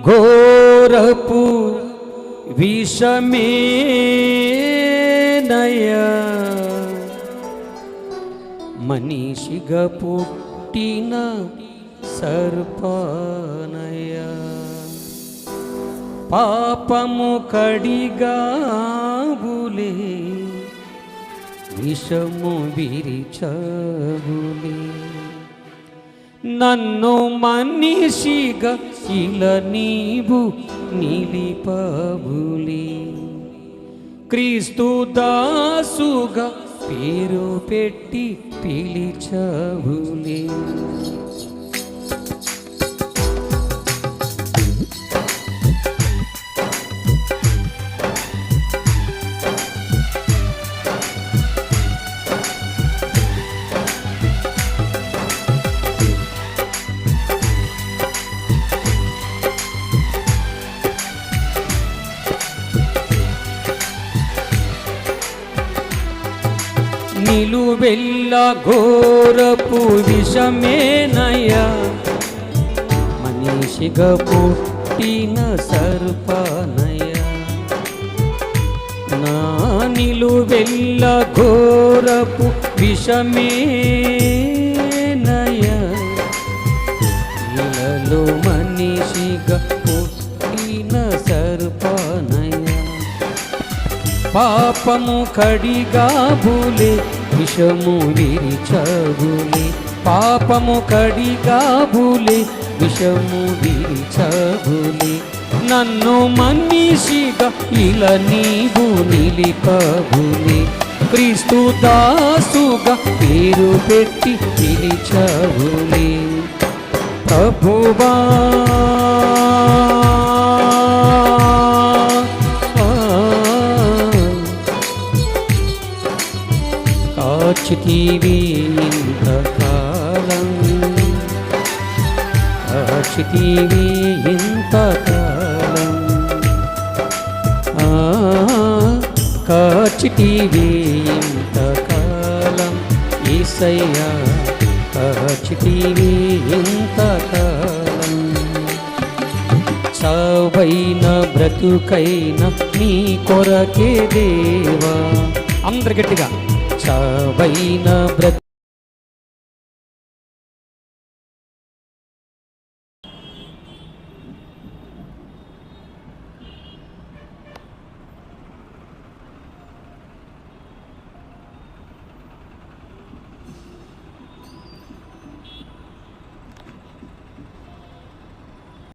ఘోరపు విషమేనయ్యా, మనిషిగా పుట్టిన సర్పానయ్యా, పాపము కడిగావులే, విషము విరిచవులే, నన్ను మనిషిగా ఇలా నీవు నిలిపవులే, క్రీస్తు దాసుగా పేరు పెట్టి పిలిచవులే. నిలువెల్ల ఘోరపు విషమేనయ్యా, మనిషిగా పుట్టిన సర్పానయ్యా, నా నిలువెల్ల ఘోరపు విషమేనయ్యా, ఇలలో మనిషిగా పుట్టిన సర్పానయ్యా, పాపము కడిగావులే, విషము విరిచవులే, పాపము కడిగావులే, విషము విరిచవులే, నన్ను మనిషిగా ఇలా నీవు నిలిపవులే, క్రీస్తు దాసుగా పేరు పెట్టి పిలిచవులే. ప్రభువా కాచితివి ఇంతకాలం, కాచితివి ఇంతకాలం, కాచితివి ఇంతకాలం, యేసయ్యా కాచితివి ఇంతకాలం, చావైన బ్రతుకైన నీ కొరకే దేవా, అందరు గట్టిగా, చావైన బ్రతు